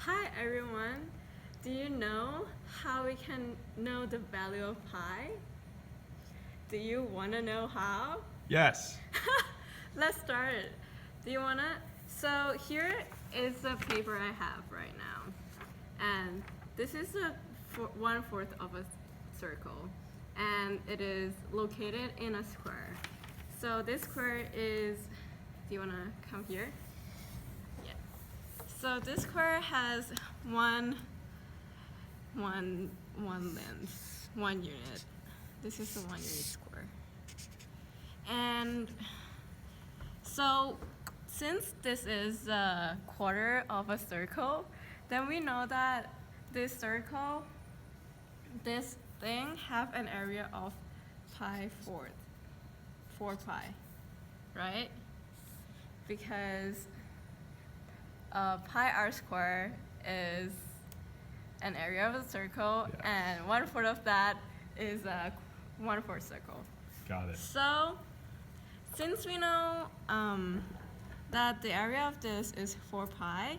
Hi everyone! Do you know how we can know the value of pi? Do you want to know how? Yes. Let's start. Do you want to? So here is the paper I have right now. And this is a 1/4 of a circle. And it is located in a square. So this square is, do you want to come here? Yeah. So this square has one length, 1 unit. This is the 1 unit square. And so since this is a quarter of a circle, then we know that this circle, this thing have an area of pi 4 pi, right? Because pi r square is an area of a circle, Yes. and 1/4 of that is a 1/4 circle. Got it. So, since we know that the area of this is 4 pi,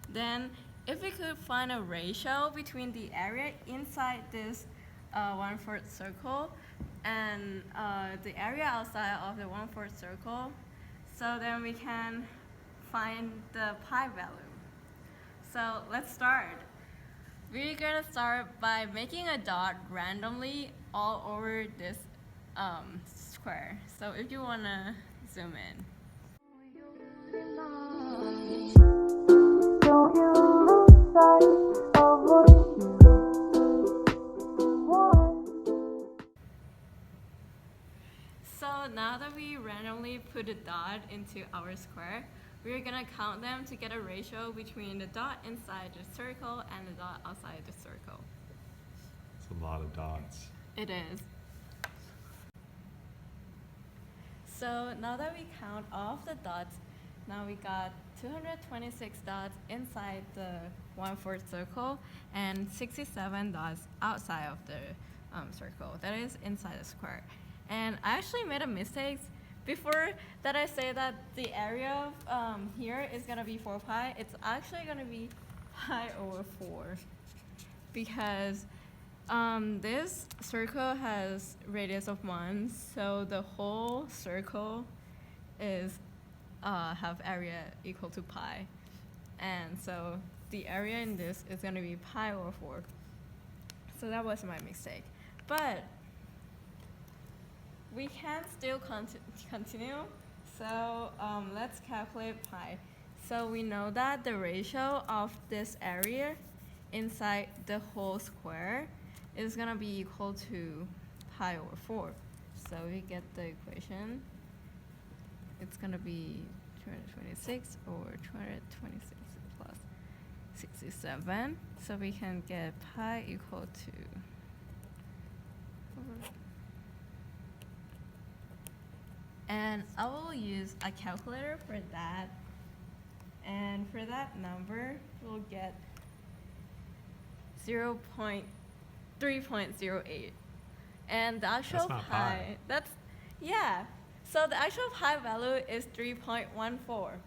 then if we could find a ratio between the area inside this 1/4 circle and the area outside of the 1/4 circle, so then we can find the pi value. So let's start. We're gonna start by making a dot randomly all over this square. So if you wanna zoom in. So now that we randomly put a dot into our square, we're gonna count them to get a ratio between the dot inside the circle and the dot outside the circle. It's a lot of dots. It is. So now that we count off the dots, now we got 226 dots inside the 1/4 circle and 67 dots outside of the circle. That is inside the square. And I actually made a mistake before that. I say that the area of here is gonna be 4 pi. It's actually gonna be pi over 4 because this circle has radius of 1, so the whole circle is have area equal to pi, and so the area in this is going to be pi over 4. So that was my mistake, but we can still continue. So let's calculate pi. So we know that the ratio of this area inside the whole square is gonna be equal to pi over 4. So we get the equation. It's gonna be 226 over 226 plus 67. So we can get pi equal to and I will use a calculator for that. And for that number, we'll get 3.08. And the actual That's not pi. Yeah. So the actual pi value is 3.14.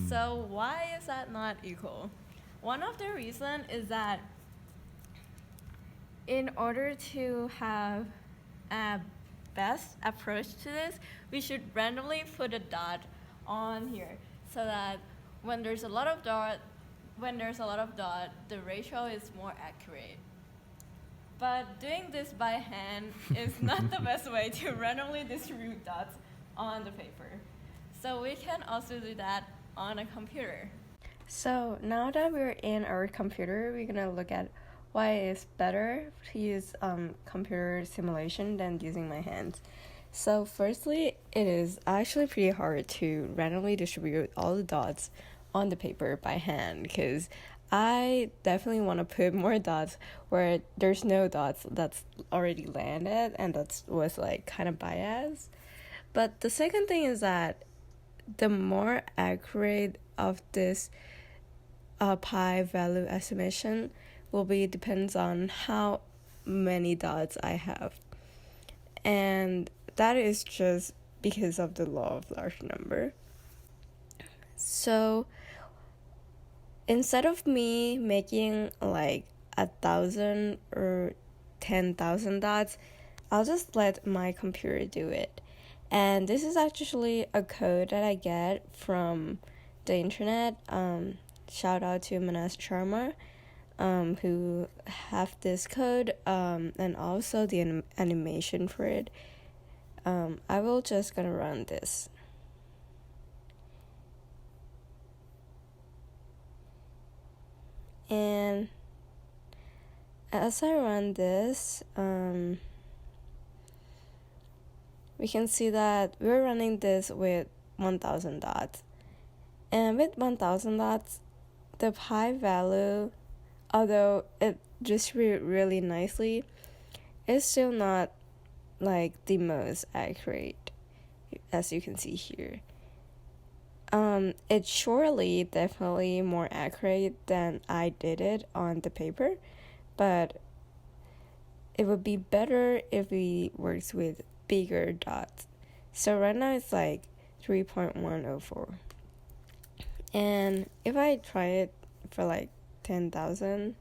So why is that not equal? One of the reasons is that in order to have a best approach to this, we should randomly put a dot on here so that when there's a lot of dot, the ratio is more accurate. But doing this by hand is not the best way to randomly distribute dots on the paper. So we can also do that on a computer. So now that we're in our computer, we're gonna look at why it's better to use computer simulation than using my hands. So firstly, it is actually pretty hard to randomly distribute all the dots on the paper by hand because I definitely want to put more dots where there's no dots that's already landed, and that was like kind of biased. But the second thing is that the more accurate of this pi value estimation will be depends on how many dots I have, and that is just because of the law of large number. So instead of me making like 1,000 or 10,000 dots, I'll just let my computer do it. And this is actually a code that I get from the internet. Shout out to Manas Sharma, who have this code, and also the animation for it. I will just gonna run this. And as I run this, we can see that we're running this with 1,000 dots. And with 1,000 dots, the pi value, although it distributes really nicely, is still not like the most accurate, as you can see here. It's surely definitely more accurate than I did it on the paper, but it would be better if we worked with bigger dots. So right now it's like 3.104. And if I try it for like 10,000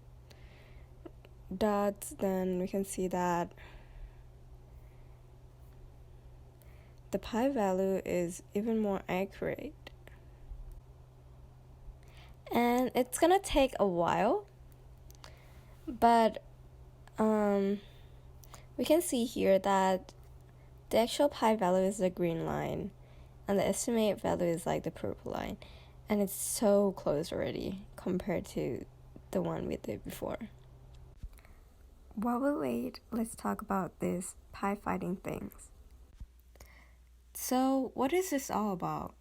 dots, then we can see that the pi value is even more accurate. And it's gonna take a while, but we can see here that the actual pi value is the green line and the estimate value is like the purple line, and it's so close already compared to the one we did before. While we wait, let's talk about this pi fighting things. So what is this all about?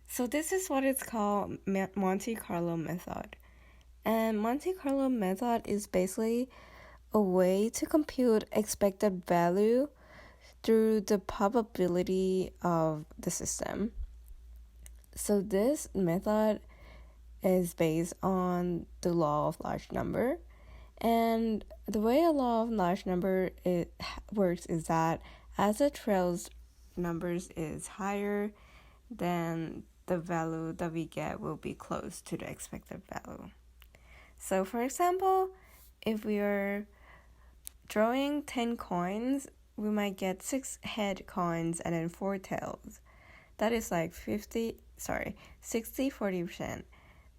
So this is what it's called Monte Carlo method. And Monte Carlo method is basically a way to compute expected value through the probability of the system. So this method is based on the law of large number. And the way a law of large number works is that as the trails numbers is higher, then the value that we get will be close to the expected value. So for example, if we are drawing 10 coins, we might get 6 head coins and then 4 tails. That is like 60-40%.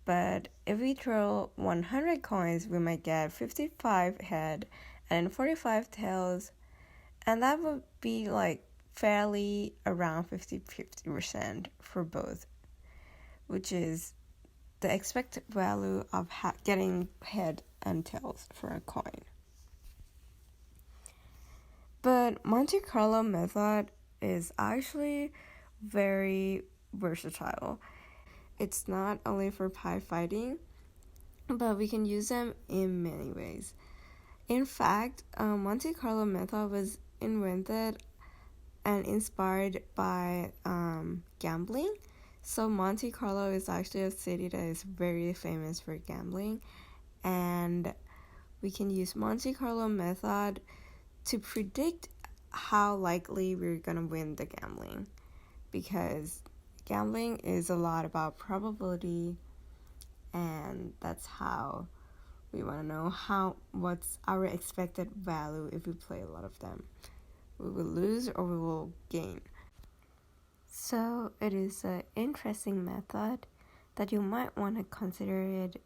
But if we draw 100 coins, we might get 55 head and 45 tails. And that would be like fairly around 50% for both, which is the expected value of getting head and tails for a coin. But Monte Carlo method is actually very versatile. It's not only for pi fighting, but we can use them in many ways. In fact, Monte Carlo method was invented and inspired by gambling. So Monte Carlo is actually a city that is very famous for gambling, and we can use Monte Carlo method to predict how likely we're gonna win the gambling, because gambling is a lot about probability, and that's how we want to know what's our expected value if we play a lot of them. We will lose or we will gain. So it is an interesting method that you might want to consider it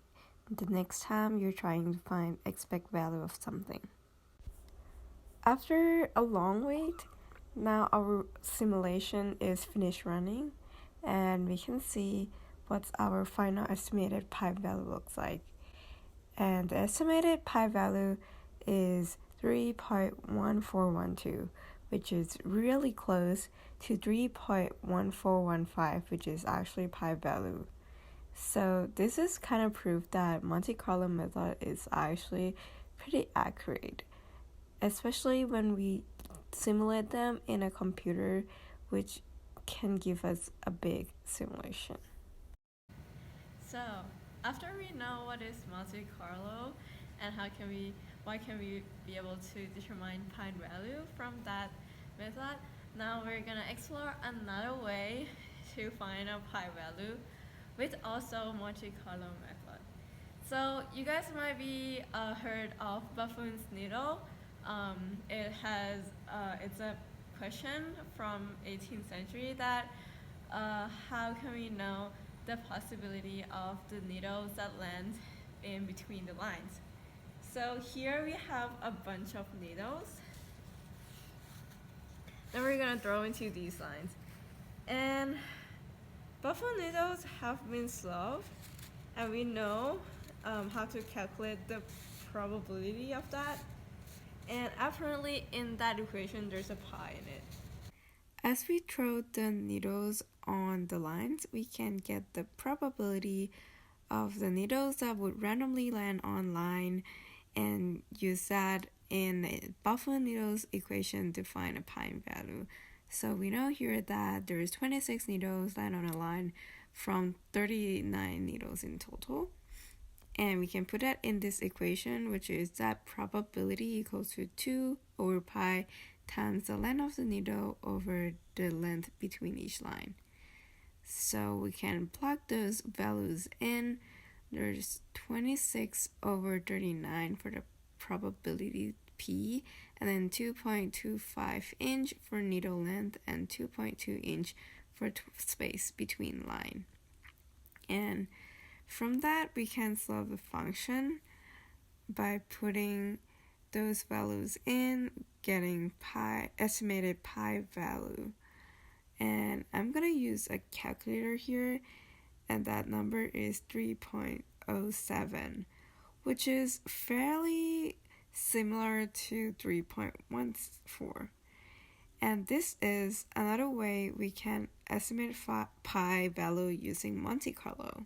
the next time you're trying to find expect value of something. After a long wait, now our simulation is finished running, and we can see what our final estimated pi value looks like. And the estimated pi value is 3.1412, which is really close to 3.1415, which is actually pi value. So this is kind of proof that Monte Carlo method is actually pretty accurate, especially when we simulate them in a computer, which can give us a big simulation. So after we know what is Monte Carlo and why can we be able to determine pi value from that method, now we're gonna explore another way to find a pi value with also Monte Carlo method. So you guys might be heard of buffoon's needle. It's a question from 18th century that how can we know the possibility of the needles that land in between the lines? So here we have a bunch of needles. Then we're gonna throw into these lines. And buffoon needles have been solved, and we know how to calculate the probability of that. And apparently in that equation there's a pi in it. As we throw the needles on the lines, we can get the probability of the needles that would randomly land on line and use that in buffoon needles equation to find a pi value. So we know here that there's 26 needles land on a line from 39 needles in total. And we can put that in this equation, which is that probability equals to 2 over pi times the length of the needle over the length between each line. So we can plug those values in. There's 26 over 39 for the probability P, and then 2.25 inch for needle length and 2.2 inch for space between line. And from that, we can solve the function by putting those values in, getting estimated pi value. And I'm gonna use a calculator here, and that number is 3.07, which is fairly similar to 3.14. And this is another way we can estimate pi value using Monte Carlo.